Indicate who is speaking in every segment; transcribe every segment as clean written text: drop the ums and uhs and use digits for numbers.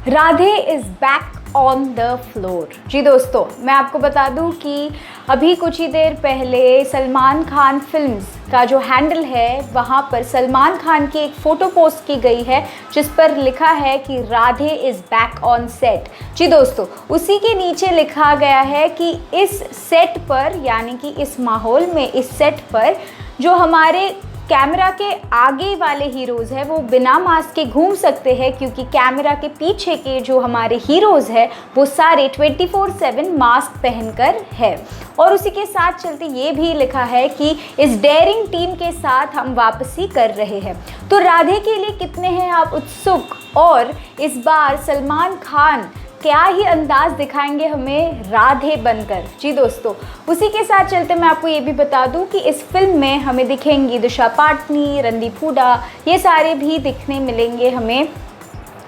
Speaker 1: Radhe is back on the floor. जी दोस्तों, मैं आपको बता दूं कि अभी कुछ ही देर पहले सलमान खान फिल्म्स का जो हैंडल है वहाँ पर सलमान खान की एक फ़ोटो पोस्ट की गई है जिस पर लिखा है कि Radhe is back on set. जी दोस्तों, उसी के नीचे लिखा गया है कि इस सेट पर, यानी कि इस माहौल में, इस सेट पर जो हमारे कैमरा के आगे वाले हीरोज़ हैं वो बिना मास्क के घूम सकते हैं, क्योंकि कैमरा के पीछे के जो हमारे हीरोज़ हैं वो सारे 24/7 मास्क पहनकर है। और उसी के साथ चलते ये भी लिखा है कि इस डेयरिंग टीम के साथ हम वापसी कर रहे हैं। तो राधे के लिए कितने हैं आप उत्सुक, और इस बार सलमान खान क्या ही अंदाज़ दिखाएंगे हमें राधे बनकर। जी दोस्तों, उसी के साथ चलते मैं आपको ये भी बता दूं कि इस फिल्म में हमें दिखेंगी दिशा पाटनी, रणदीप हुड्डा, ये सारे भी दिखने मिलेंगे हमें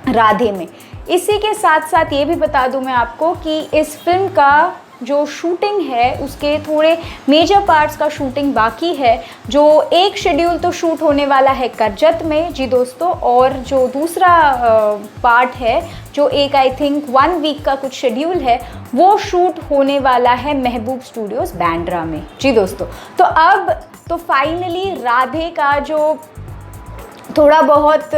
Speaker 1: राधे में। इसी के साथ साथ ये भी बता दूं मैं आपको कि इस फिल्म का जो शूटिंग है उसके थोड़े मेजर पार्ट्स का शूटिंग बाकी है। जो एक शेड्यूल तो शूट होने वाला है करजत में, जी दोस्तों, और जो दूसरा पार्ट है जो एक आई थिंक 1 वीक का कुछ शेड्यूल है वो शूट होने वाला है महबूब स्टूडियोज़ बांद्रा में। जी दोस्तों, तो अब तो फाइनली राधे का जो थोड़ा बहुत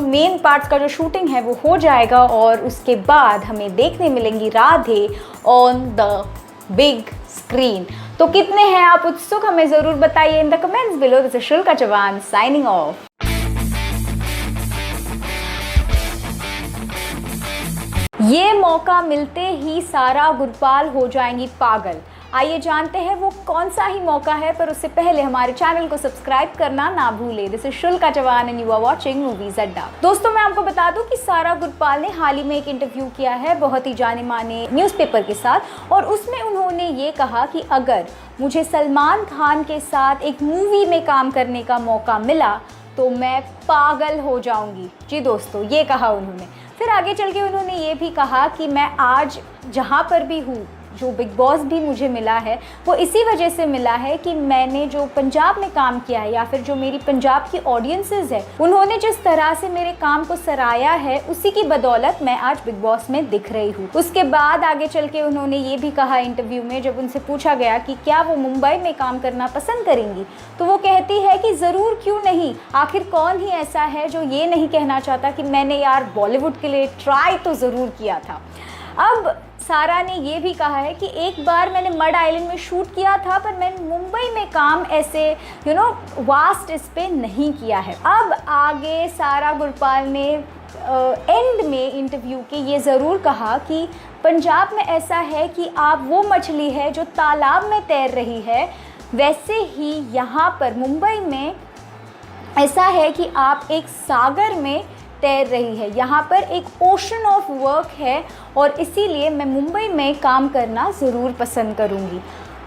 Speaker 1: मेन पार्ट्स का जो शूटिंग है वो हो जाएगा, और उसके बाद हमें देखने मिलेंगी Radhe on the big screen. तो कितने हैं आप उत्सुक, हमें ज़रूर बताइए in the comments below. This is Shulka Chauhan signing off. ये मौका मिलते ही सारा गुरपाल हो जाएंगी पागल। आइए जानते हैं वो कौन सा ही मौका है, पर उससे पहले हमारे चैनल को सब्सक्राइब करना ना भूलें। This is Shulka Chauhan and you are watching movies Adda. दोस्तों, मैं आपको बता दूं कि सारा गुरपाल ने हाल ही में एक इंटरव्यू किया है बहुत ही जाने माने न्यूज़पेपर के साथ, और उसमें उन्होंने ये कहा कि अगर मुझे सलमान खान के साथ एक मूवी में काम करने का मौका मिला तो मैं पागल हो जाऊंगी। जी दोस्तों, ये कहा उन्होंने। फिर आगे चल के उन्होंने ये भी कहा कि मैं आज जहाँ पर भी हूँ, जो बिग बॉस भी मुझे मिला है वो इसी वजह से मिला है कि मैंने जो पंजाब में काम किया है, या फिर जो मेरी पंजाब की ऑडियंसेस है उन्होंने जिस तरह से मेरे काम को सराहा है, उसी की बदौलत मैं आज बिग बॉस में दिख रही हूँ। उसके बाद आगे चल के उन्होंने ये भी कहा इंटरव्यू में, जब उनसे पूछा गया कि क्या वो मुंबई में काम करना पसंद करेंगी, तो वो कहती है कि ज़रूर, क्यों नहीं। आखिर कौन ही ऐसा है जो ये नहीं कहना चाहता कि मैंने यार बॉलीवुड के लिए ट्राई तो ज़रूर किया था। अब सारा ने ये भी कहा है कि एक बार मैंने मड आइलैंड में शूट किया था, पर मैंने मुंबई में काम ऐसे वास्ट इस पे नहीं किया है। अब आगे सारा गुरपाल ने एंड में इंटरव्यू के ये ज़रूर कहा कि पंजाब में ऐसा है कि आप वो मछली है जो तालाब में तैर रही है, वैसे ही यहाँ पर मुंबई में ऐसा है कि आप एक सागर में तैर रही है। यहाँ पर एक ओशन ऑफ वर्क है, और इसीलिए मैं मुंबई में काम करना ज़रूर पसंद करूँगी।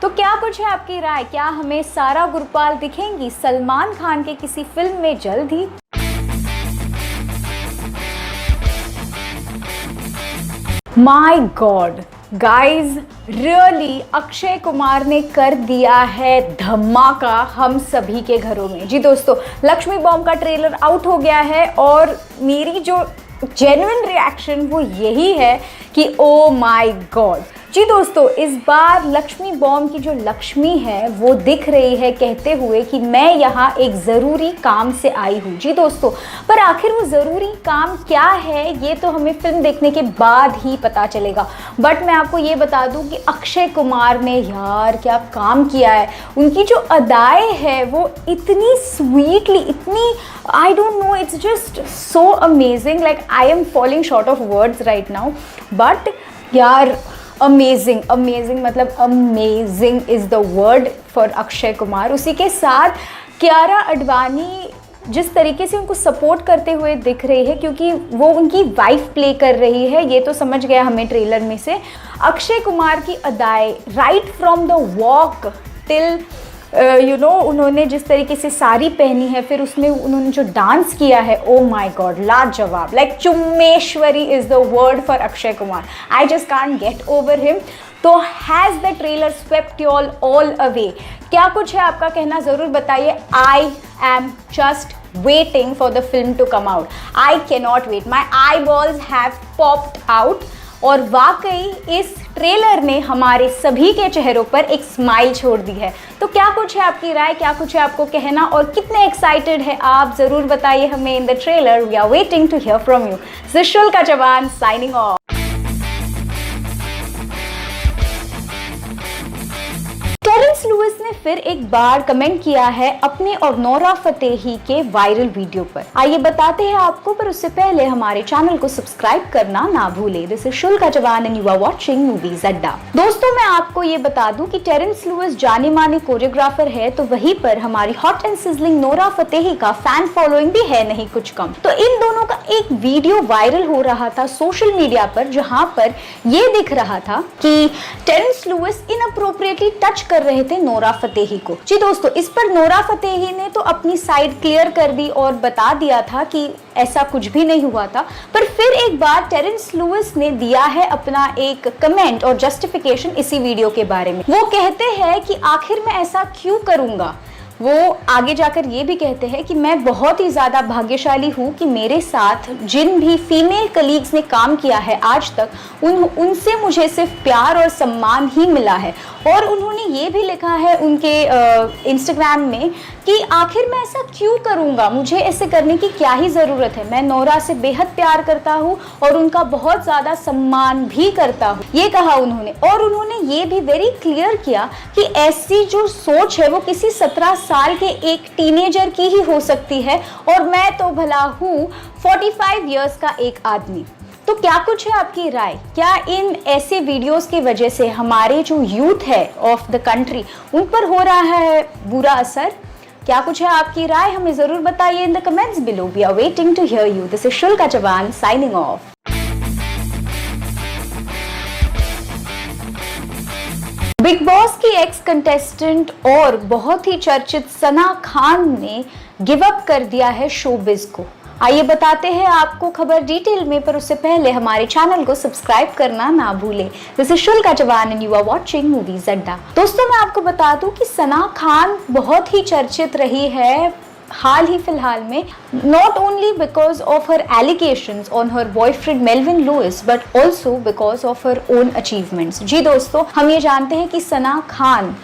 Speaker 1: तो क्या कुछ है आपकी राय, क्या हमें सारा गुरपाल दिखेंगी सलमान खान के किसी फिल्म में जल्द ही? My god guys, really Akshay Kumar ने कर दिया है धमाका हम सभी के घरों में। जी दोस्तों, लक्ष्मी बॉम्ब का ट्रेलर आउट हो गया है, और मेरी जो जेन्युइन रिएक्शन वो यही है कि ओ माय गॉड। जी दोस्तों, इस बार लक्ष्मी बॉम्ब की जो लक्ष्मी है वो दिख रही है कहते हुए कि मैं यहाँ एक ज़रूरी काम से आई हूँ। जी दोस्तों, पर आखिर वो ज़रूरी काम क्या है ये तो हमें फिल्म देखने के बाद ही पता चलेगा। बट मैं आपको ये बता दूँ कि अक्षय कुमार ने यार क्या काम किया है। उनकी जो अदाएँ है वो इतनी स्वीटली, इतनी I don't know, it's just so amazing, like I am falling short of words right now. But यार अमेजिंग, अमेजिंग, मतलब amazing is the word for Akshay Kumar. उसी के साथ कियारा आडवाणी जिस तरीके से उनको सपोर्ट करते हुए दिख रही है, क्योंकि वो उनकी वाइफ प्ले कर रही है, ये तो समझ गया हमें ट्रेलर में से। अक्षय कुमार की अदाएँ right from the walk till उन्होंने जिस तरीके से साड़ी पहनी है, फिर उसमें उन्होंने जो डांस किया है, ओ माय गॉड, लाजवाब। Like Chummeshwari is the word for Akshay Kumar. I just can't get over him. तो has the trailer swept you all away? क्या कुछ है आपका कहना, ज़रूर बताइए। I am just waiting for the film to come out. I cannot wait. My eyeballs have popped out. और वाकई इस ट्रेलर ने हमारे सभी के चेहरों पर एक स्माइल छोड़ दी है। तो क्या कुछ है आपकी राय, क्या कुछ है आपको कहना, और कितने एक्साइटेड है आप, ज़रूर बताइए हमें in the trailer. We are waiting to hear from you. शुल का जवान साइनिंग ऑफ। टेरेंस लुइस ने फिर एक बार कमेंट किया है अपने और नोरा फतेही के वायरल वीडियो पर। आइए बताते हैं आपको, पर उससे पहले हमारे चैनल को सब्सक्राइब करना ना भूले। दिस इज शुल का जवान and you are watching movies Adda. दोस्तों, मैं आपको ये बता दूं कि टेरेंस लुइस जाने माने कोरियोग्राफर है, तो वहीं पर हमारी hot and sizzling Nora Fatehi का फैन फॉलोइंग भी है नहीं कुछ कम। तो इन दोनों का एक वीडियो वायरल हो रहा था सोशल मीडिया पर, जहां पर ये दिख रहा था कि टेरेंस लुइस इनअप्रोप्रिएटली टच कर रहे थे नोरा फतेही को। जी दोस्तों, इस पर नोरा फतेही ने तो अपनी साइड क्लियर कर दी और बता दिया था कि ऐसा कुछ भी नहीं हुआ था। पर फिर एक बार टेरेंस लुइस ने दिया है अपना एक कमेंट और जस्टिफिकेशन इसी वीडियो के बारे में। वो कहते हैं कि आखिर मैं ऐसा क्यों करूंगा। वो आगे जाकर ये भी कहते हैं कि मैं बहुत ही ज़्यादा भाग्यशाली हूँ कि मेरे साथ जिन भी फीमेल कलीग्स ने काम किया है आज तक उनसे मुझे सिर्फ प्यार और सम्मान ही मिला है। और उन्होंने ये भी लिखा है उनके इंस्टाग्राम में कि आखिर मैं ऐसा क्यों करूँगा, मुझे ऐसे करने की क्या ही ज़रूरत है। मैं नोरा से बेहद प्यार करता हूँ और उनका बहुत ज़्यादा सम्मान भी करता हूँ, ये कहा उन्होंने। और उन्होंने ये भी वेरी क्लियर किया कि ऐसी जो सोच है वो किसी 17 साल के एक टीनेजर की ही हो सकती है, और मैं तो भला हूँ 45 इयर्स का एक आदमी। तो क्या कुछ है आपकी राय? क्या इन ऐसे वीडियोस की वजह से हमारे जो यूथ है ऑफ द कंट्री उन पर हो रहा है बुरा असर? क्या कुछ है आपकी राय, हमें जरूर बताइए in the comments below. We are waiting to hear you. This is शुल का जवान साइनिंग ऑफ। बिग बॉस की एक्स कंटेस्टेंट और बहुत ही चर्चित सना खान ने गिव अप कर दिया है शोबिज को। आइए बताते हैं आपको खबर डिटेल में, पर उससे पहले हमारे चैनल को सब्सक्राइब करना ना भूले। दिस इज शुल का जवान and you are watching movies Adda. दोस्तों, मैं आपको बता दूं कि सना खान बहुत ही चर्चित रही है हाल ही फिलहाल में, not only because of her allegations on her boyfriend Melvin Louis but also because of her own achievements. जी दोस्तों, हम ये जानते हैं कि सना खान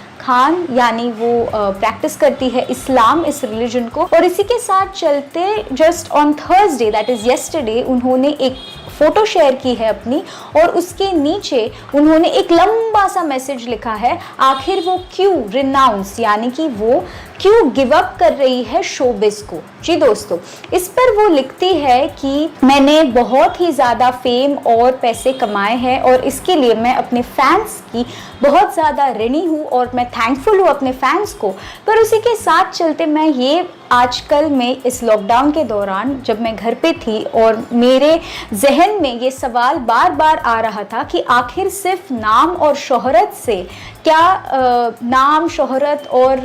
Speaker 1: यानी वो प्रैक्टिस करती है इस्लाम, इस रिलीजन को, और इसी के साथ चलते just on Thursday that is yesterday उन्होंने एक फोटो शेयर की है अपनी, और उसके नीचे उन्होंने एक लंबा सा मैसेज लिखा है, आखिर वो क्यों रिनाउंस यानी कि वो क्यों गिव अप कर रही है शोबिज को। जी दोस्तों, इस पर वो लिखती है कि मैंने बहुत ही ज़्यादा फेम और पैसे कमाए हैं और इसके लिए मैं अपने फैंस की बहुत ज़्यादा ऋणी हूँ और मैं थैंकफुल हूँ अपने फैंस को। पर उसी के साथ चलते मैं ये आजकल में इस लॉकडाउन के दौरान जब मैं घर पे थी और मेरे जहन में ये सवाल बार बार आ रहा था कि आखिर सिर्फ नाम और शोहरत से क्या नाम शोहरत और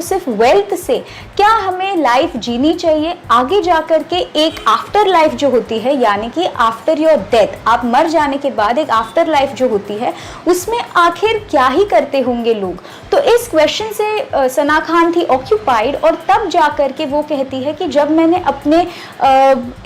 Speaker 1: सिर्फ वेल्थ से क्या हमें लाइफ जीनी चाहिए? आगे जाकर के एक आफ्टर लाइफ जो होती है, यानी कि आफ्टर योर डेथ, आप मर जाने के बाद एक आफ्टर लाइफ जो होती है, उसमें आखिर क्या ही करते होंगे लोग? तो इस क्वेश्चन से सना खान थी ऑक्यूपाइड, और तब जाकर के वो कहती है कि जब मैंने अपने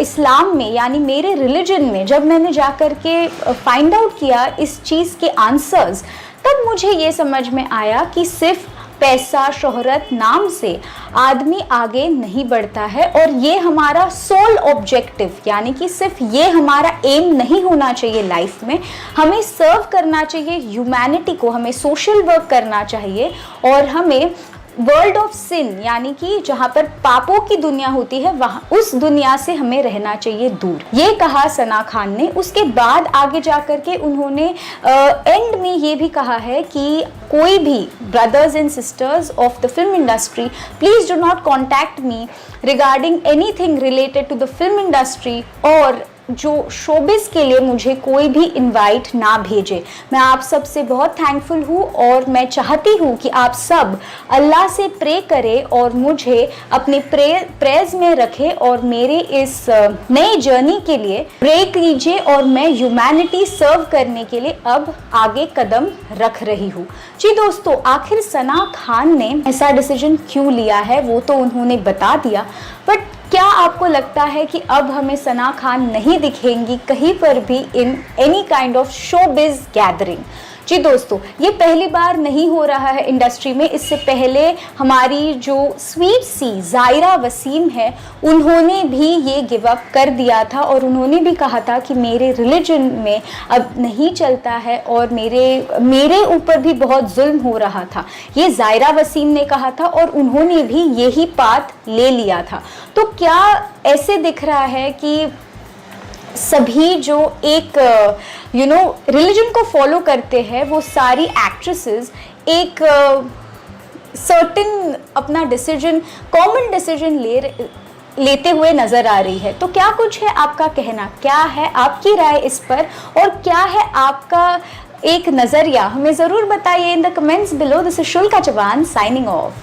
Speaker 1: इस्लाम में यानी मेरे रिलीजन में जब मैंने जाकर के फाइंड आउट किया इस चीज़ के आंसर्स, तब मुझे ये समझ में आया कि सिर्फ पैसा शोहरत नाम से आदमी आगे नहीं बढ़ता है, और ये हमारा सोल ऑब्जेक्टिव यानी कि सिर्फ ये हमारा एम नहीं होना चाहिए लाइफ में। हमें सर्व करना चाहिए ह्यूमैनिटी को, हमें सोशल वर्क करना चाहिए, और हमें वर्ल्ड ऑफ सिन यानी कि जहाँ पर पापों की दुनिया होती है वहाँ उस दुनिया से हमें रहना चाहिए दूर, ये कहा सना खान ने। उसके बाद आगे जाकर के उन्होंने एंड में ये भी कहा है कि कोई भी brothers and sisters of the film industry, please do not contact me regarding anything related to the film industry और जो शोबिस के लिए मुझे कोई भी इनवाइट ना भेजे। मैं आप सब से बहुत थैंकफुल हूँ और मैं चाहती हूँ कि आप सब अल्लाह से प्रे करें और मुझे अपने प्रेयर्स में रखें और मेरे इस नए जर्नी के लिए प्रे कीजिए और मैं ह्यूमैनिटी सर्व करने के लिए अब आगे कदम रख रही हूँ। जी दोस्तों, आखिर सना खान ने ऐसा डिसीजन क्यों लिया है वो तो उन्होंने बता दिया, बट क्या आपको लगता है कि अब हमें सना खान नहीं दिखेंगी कहीं पर भी in any kind of showbiz gathering? जी दोस्तों, ये पहली बार नहीं हो रहा है इंडस्ट्री में। इससे पहले हमारी जो स्वीट सी ज़ायरा वसीम है, उन्होंने भी ये गिव अप कर दिया था और उन्होंने भी कहा था कि मेरे रिलीजन में अब नहीं चलता है और मेरे ऊपर भी बहुत जुल्म हो रहा था। ये ज़ायरा वसीम ने कहा था और उन्होंने भी यही पाथ ले लिया था। तो क्या ऐसे दिख रहा है कि सभी जो एक रिलीजन को फॉलो करते हैं वो सारी एक्ट्रेसेस एक सर्टेन अपना डिसीजन, कॉमन डिसीजन लेते हुए नजर आ रही है? तो क्या कुछ है आपका कहना, क्या है आपकी राय इस पर और क्या है आपका एक नजरिया? हमें ज़रूर बताइए in the comments below. This is Shulka Chauhan signing of.